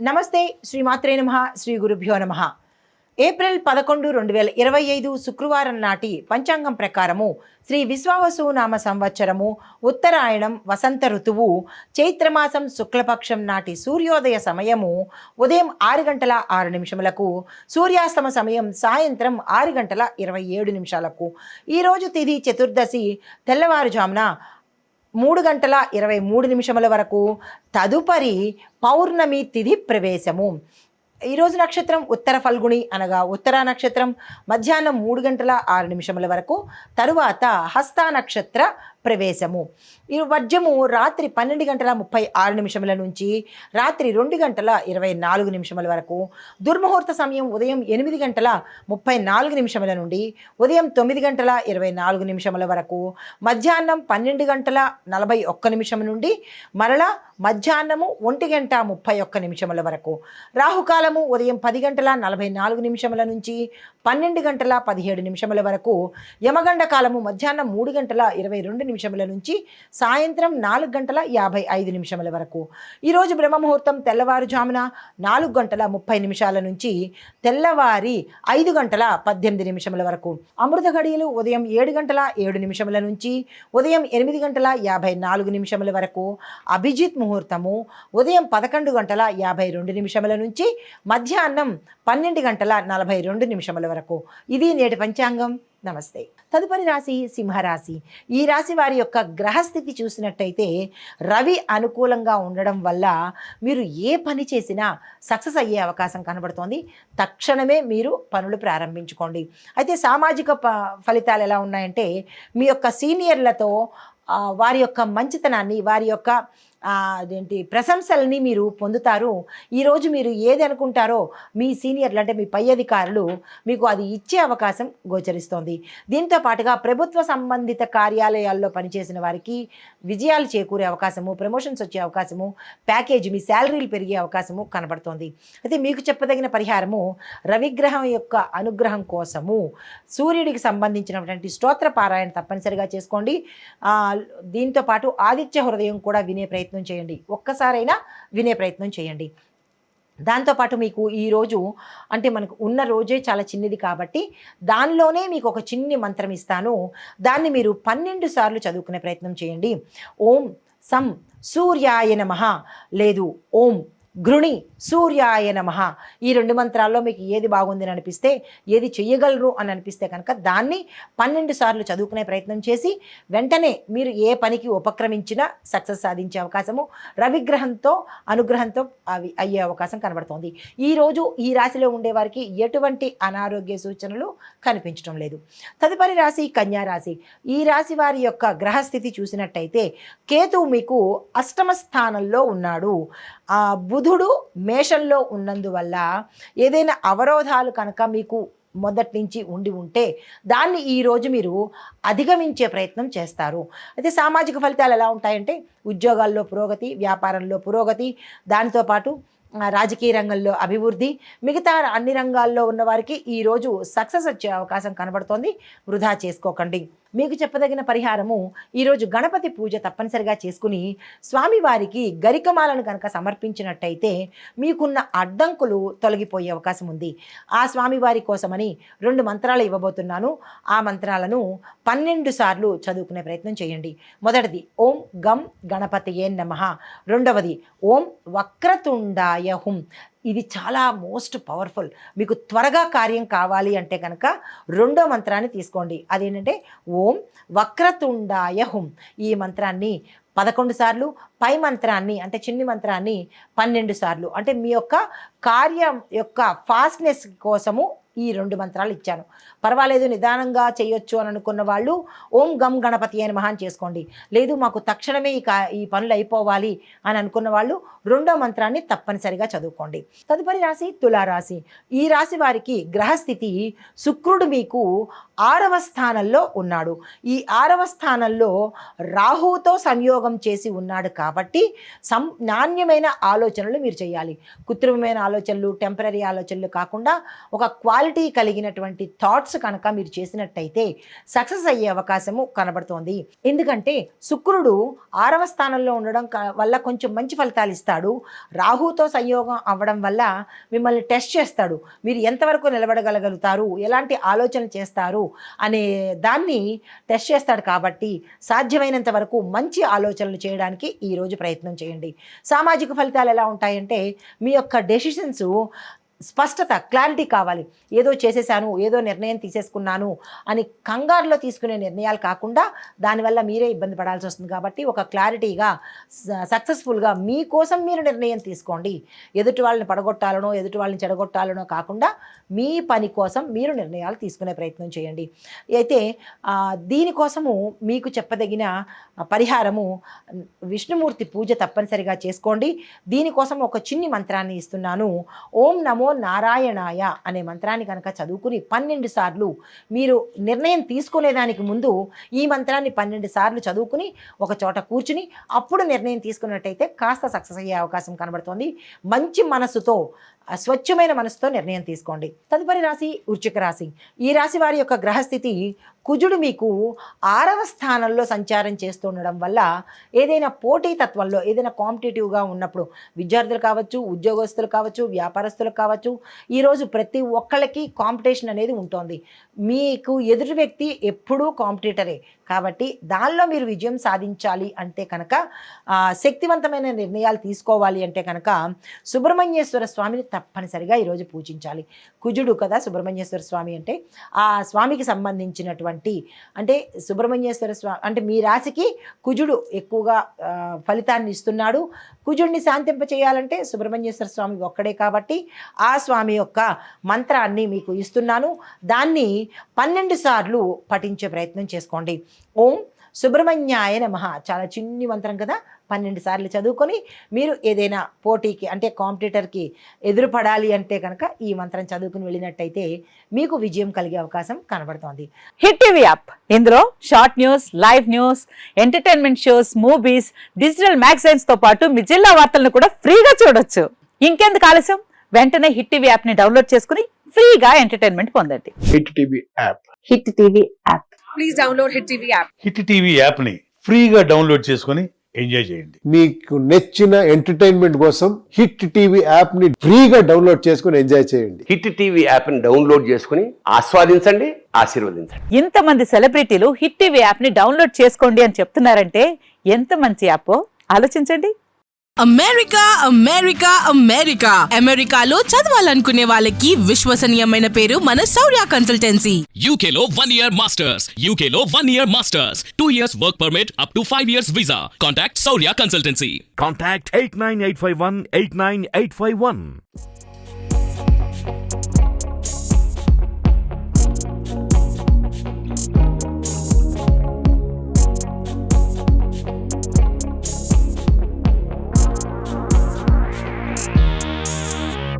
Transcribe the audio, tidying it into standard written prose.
నమస్తే. శ్రీమాత్రే నమః. శ్రీ గురుభ్యో నమః. ఏప్రిల్ 11, 2025 శుక్రవారం నాటి పంచాంగం ప్రకారము శ్రీ విశ్వావసు నామ సంవత్సరము ఉత్తరాయణం వసంత ఋతువు చైత్రమాసం శుక్లపక్షం నాటి సూర్యోదయ సమయము ఉదయం 6 గంటల 6 నిమిషములకు, సూర్యాస్తమ సమయం సాయంత్రం 6 గంటల 27 నిమిషాలకు. ఈరోజు తిథి చతుర్దశి తెల్లవారుజామున 3 గంటల 23 నిమిషముల వరకు. తదుపరి పౌర్ణమి తిథి ప్రవేశము. ఈరోజు నక్షత్రం ఉత్తర ఫల్గుణి అనగా ఉత్తరా నక్షత్రం మధ్యాహ్నం 3 గంటల 6 నిమిషముల వరకు. తరువాత హస్త నక్షత్ర ప్రవేశము. ఈ వర్జము రాత్రి 12 గంటల 36 నిమిషముల నుంచి రాత్రి 2 గంటల 24 నిమిషముల వరకు. దుర్ముహూర్త సమయం ఉదయం 8 గంటల 34 నిమిషముల నుండి ఉదయం 9 గంటల 24 నిమిషముల వరకు. మధ్యాహ్నం 12 గంటల 41 నిమిషం నుండి మరలా మధ్యాహ్నము 1 గంట 31 నిమిషముల వరకు. రాహుకాలము ఉదయం 10 గంటల 44 నిమిషముల నుంచి 12 గంటల 17 నిమిషముల వరకు. యమగండ కాలము మధ్యాహ్నం 3 గంటల 22 నిమిషముల నుంచి సాయంత్రం 4 గంటల 55 నిమిషముల వరకు. ఈరోజు బ్రహ్మముహూర్తం తెల్లవారుజామున 4 గంటల 30 నిమిషాల నుంచి తెల్లవారి 5 గంటల 18 నిమిషముల వరకు. అమృత ఘడియలు ఉదయం 7 గంటల 7 నిమిషముల నుంచి ఉదయం 8 గంటల 54 నిమిషముల వరకు. అభిజిత్ ముహూర్తము ఉదయం 11 గంటల 52 నిమిషముల నుంచి మధ్యాహ్నం 12 గంటల 42 నిమిషముల వరకు. ఇది నేటి పంచాంగం. నమస్తే. తదుపరి రాశి సింహరాశి. ఈ రాశి వారి యొక్క గ్రహస్థితి చూసినట్టయితే రవి అనుకూలంగా ఉండడం వల్ల మీరు ఏ పని చేసినా సక్సెస్ అయ్యే అవకాశం కనబడుతోంది. తక్షణమే మీరు పనులు ప్రారంభించుకోండి. అయితే సామాజిక ఫలితాలు ఎలా ఉన్నాయంటే మీ యొక్క సీనియర్లతో వారి యొక్క మంచితనాన్ని, వారి యొక్క ప్రశంసల్ని మీరు పొందుతారు. ఈరోజు మీరు ఏది అనుకుంటారో మీ సీనియర్లు అంటే మీ పై అధికారులు మీకు అది ఇచ్చే అవకాశం గోచరిస్తోంది. దీంతో పాటుగా ప్రభుత్వ సంబంధిత కార్యాలయాల్లో పనిచేసిన వారికి విజయాలు చేకూరే అవకాశము, ప్రమోషన్స్ వచ్చే అవకాశము, ప్యాకేజీ మీ శాలరీలు పెరిగే అవకాశము కనబడుతోంది. అయితే మీకు చెప్పదగిన పరిహారము రవిగ్రహం యొక్క అనుగ్రహం కోసము సూర్యుడికి సంబంధించినటువంటి స్తోత్ర పారాయణ తప్పనిసరిగా చేసుకోండి. దీంతో పాటు ఆదిత్య హృదయం కూడా వినే ప్రయత్నం చేయండి. ఒక్కసారైనా వినే ప్రయత్నం చేయండి. దాంతోపాటు మీకు ఈరోజు అంటే మనకు ఉన్న రోజే చాలా చిన్నది కాబట్టి దానిలోనే మీకు ఒక చిన్ని మంత్రం ఇస్తాను. దాన్ని మీరు 12 సార్లు చదువుకునే ప్రయత్నం చేయండి. ఓం సం సూర్యాయ నమః, లేదు ఓం గృణి సూర్యాయ నమః. ఈ 2 మంత్రాల్లో మీకు ఏది బాగుందని అనిపిస్తే, ఏది చెయ్యగలరు అని అనిపిస్తే కనుక దాన్ని 12 సార్లు చదువుకునే ప్రయత్నం చేసి వెంటనే మీరు ఏ పనికి ఉపక్రమించినా సక్సెస్ సాధించే అవకాశము రవిగ్రహంతో అనుగ్రహంతో అవి అయ్యే అవకాశం కనబడుతోంది. ఈరోజు ఈ రాశిలో ఉండేవారికి ఎటువంటి అనారోగ్య సూచనలు కనిపించడం లేదు. తదుపరి రాశి కన్యా రాశి. ఈ రాశి వారి యొక్క గ్రహస్థితి చూసినట్టయితే కేతువు మీకు అష్టమ స్థానంలో ఉన్నాడు. బుధుడు మేషంలో ఉన్నందువల్ల ఏదైనా అవరోధాలు కనుక మీకు మొదటి నుంచి ఉంటే దాన్ని ఈరోజు మీరు అధిగమించే ప్రయత్నం చేస్తారు. అయితే సామాజిక ఫలితాలు ఎలా ఉంటాయంటే ఉద్యోగాల్లో పురోగతి, వ్యాపారంలో పురోగతి, దాంతోపాటు రాజకీయ రంగంలో అభివృద్ధి, మిగతా అన్ని రంగాల్లో ఉన్నవారికి ఈరోజు సక్సెస్ వచ్చే అవకాశం కనబడుతోంది. వృధా చేసుకోకండి. మీకు చెప్పదగిన పరిహారము ఈరోజు గణపతి పూజ తప్పనిసరిగా చేసుకుని స్వామివారికి గరికమాలను కనుక సమర్పించినట్టయితే మీకున్న అడ్డంకులు తొలగిపోయే అవకాశం ఉంది. ఆ స్వామివారి కోసమని 2 మంత్రాలు ఇవ్వబోతున్నాను. ఆ మంత్రాలను 12 సార్లు చదువుకునే ప్రయత్నం చేయండి. మొదటిది ఓం గం గణపతియే నమః. రెండవది ఓం వక్రతుండాయ హుం. ఇది చాలా మోస్ట్ పవర్ఫుల్. మీకు త్వరగా కార్యం కావాలి అంటే కనుక 2వ మంత్రాన్ని తీసుకోండి. అదేంటంటే ఓం వక్రతుండాయ హుం. ఈ మంత్రాన్ని 11 సార్లు, పై మంత్రాన్ని అంటే చిన్ని మంత్రాన్ని 12 సార్లు. అంటే మీ యొక్క కార్యం యొక్క ఫాస్ట్నెస్ కోసము ఈ 2 మంత్రాలు ఇచ్చాను. పర్వాలేదు నిదానంగా చేయొచ్చు అని అనుకున్న వాళ్ళు ఓం గం గణపతి అని మహాన్ చేసుకోండి. లేదు మాకు తక్షణమే ఈ పనులు అయిపోవాలి అని అనుకున్న వాళ్ళు 2వ మంత్రాన్ని తప్పనిసరిగా చదువుకోండి. తదుపరి రాశి తులారాశి. ఈ రాశి వారికి గ్రహస్థితి శుక్రుడు మీకు 6వ స్థానంలో ఉన్నాడు. ఈ 6వ స్థానంలో రాహుతో సంయోగం ప్రయోగం చేసి ఉన్నాడు కాబట్టి నాణ్యమైన ఆలోచనలు మీరు చేయాలి. కృత్రిమమైన ఆలోచనలు, టెంపరరీ ఆలోచనలు కాకుండా ఒక క్వాలిటీ కలిగినటువంటి థాట్స్ కనుక మీరు చేసినట్టయితే సక్సెస్ అయ్యే అవకాశము కనబడుతోంది. ఎందుకంటే శుక్రుడు 6వ స్థానంలో ఉండడం వల్ల కొంచెం మంచి ఫలితాలు ఇస్తాడు. రాహుతో సంయోగం అవ్వడం వల్ల మిమ్మల్ని టెస్ట్ చేస్తాడు. మీరు ఎంతవరకు నిలబడగలుగుతారు, ఎలాంటి ఆలోచనలు చేస్తారు అనే దాన్ని టెస్ట్ చేస్తాడు. కాబట్టి సాధ్యమైనంత వరకు మంచి ఆలోచనలు చేయడానికి ఈరోజు ప్రయత్నం చేయండి. సామాజిక ఫలితాలు ఎలా ఉంటాయంటే మీ యొక్క డెసిషన్స్ స్పష్టత, క్లారిటీ కావాలి. ఏదో చేసేసాను, ఏదో నిర్ణయం తీసేసుకున్నాను అని కంగారులో తీసుకునే నిర్ణయాలు కాకుండా దానివల్ల మీరే ఇబ్బంది పడాల్సి వస్తుంది. కాబట్టి ఒక క్లారిటీగా సక్సెస్ఫుల్గా మీకోసం మీరు నిర్ణయం తీసుకోండి. ఎదుటి వాళ్ళని పడగొట్టాలనో ఎదుటి వాళ్ళని చెడగొట్టాలనో కాకుండా మీ పని కోసం మీరు నిర్ణయాలు తీసుకునే ప్రయత్నం చేయండి. అయితే దీనికోసము మీకు చెప్పదగిన పరిహారము విష్ణుమూర్తి పూజ తప్పనిసరిగా చేసుకోండి. దీనికోసం ఒక చిన్ని మంత్రాన్ని ఇస్తున్నాను. ఓం నమో నారాయణాయ అనే మంత్రాన్ని కనుక చదువుకుని 12 సార్లు మీరు నిర్ణయం తీసుకునేదానికి ముందు ఈ మంత్రాన్ని 12 సార్లు చదువుకుని ఒక చోట కూర్చుని అప్పుడు నిర్ణయం తీసుకున్నట్టయితే కాస్త సక్సెస్ అయ్యే అవకాశం కనబడుతోంది. మంచి మనసుతో, స్వచ్ఛమైన మనసుతో నిర్ణయం తీసుకోండి. తదుపరి రాశి వృశ్చిక రాశి. ఈ రాశి వారి యొక్క గ్రహస్థితి కుజుడు మీకు 6వ స్థానంలో సంచారం చేస్తుండడం వల్ల ఏదైనా పోటీతత్వంలో, ఏదైనా కాంపిటేటివ్గా ఉన్నప్పుడు విద్యార్థులు కావచ్చు, ఉద్యోగస్తులు కావచ్చు, వ్యాపారస్తులు కావచ్చు, ఈరోజు ప్రతి ఒక్కళ్ళకి కాంపిటీషన్ అనేది ఉంటుంది. మీకు ఎదుటి వ్యక్తి ఎప్పుడూ కాంపిటీటరే. కాబట్టి దానిలో మీరు విజయం సాధించాలి అంటే కనుక, శక్తివంతమైన నిర్ణయాలు తీసుకోవాలి అంటే కనుక సుబ్రహ్మణ్యేశ్వర స్వామిని తప్పనిసరిగా ఈరోజు పూజించాలి. కుజుడు కదా సుబ్రహ్మణ్యేశ్వర స్వామి అంటే, ఆ స్వామికి సంబంధించినటువంటి అంటే సుబ్రహ్మణ్యేశ్వర స్వామి అంటే మీ రాశికి కుజుడు ఎక్కువగా ఫలితాన్ని ఇస్తున్నాడు. కుజుడిని శాంతింప చేయాలంటే సుబ్రహ్మణ్యేశ్వర స్వామి ఒక్కడే. కాబట్టి ఆ స్వామి యొక్క మంత్రాన్ని మీకు ఇస్తున్నాను. దాన్ని 12 సార్లు పఠించే ప్రయత్నం చేసుకోండి. ఓం సుబ్రహ్మణ్యాయ నమః. చాలా చిన్ని మంత్రం కదా, 12 సార్లు చదువుకొని మీరు ఏదైనా పోటీకి అంటే కాంపిటీటర్కి ఎదురుపడాలి అంటే కనుక ఈ మంత్రం చదువుకుని వెళ్ళినట్టయితే మీకు విజయం కలిగే అవకాశం కనబడుతోంది. హిట్ టీవీ యాప్, ఇందులో short news, live news, entertainment shows, movies, digital magazines తో పాటు మీ జిల్లా వార్తలను కూడా ఫ్రీగా చూడొచ్చు. ఇంకెందుకు ఆలస్యం, వెంటనే హిట్ టీవీ యాప్ ని డౌన్లోడ్ చేసుకుని ఫ్రీగా ఎంటర్టైన్మెంట్ పొందండి. Hit TV app. Hit TV app. Please download hit TV app. Hit TV app ని ఫ్రీగా డౌన్లోడ్ చేసుకొని ఎంజాయ్ చేయండి. మీకు నచ్చిన ఎంటర్టైన్మెంట్ కోసం హిట్ టీవీ యాప్ ని ఫ్రీగా డౌన్లోడ్ చేసుకొని ఎంజాయ్ చేయండి. హిట్ టీవీ యాప్ ని డౌన్లోడ్ చేసుకుని ఆస్వాదించండి, ఆశీర్వదించండి. ఇంతమంది సెలబ్రిటీలు హిట్ టీవీ యాప్ ని డౌన్లోడ్ చేసుకోండి అని చెప్తున్నారంటే ఎంత మంచి యాప్ ఆలోచించండి. అమెరికా అమెరికా అమెరికా అమెరికాలో చదవాలనుకునే వాళ్ళకి విశ్వసనీయమైన పేరు మన శౌర్య కన్సల్టెన్సీ. UK లో 1 year masters, UK లో 1 year masters, 2 years work permit up to 5 years visa. Contact Saurya Consultancy. Contact 89851 89851.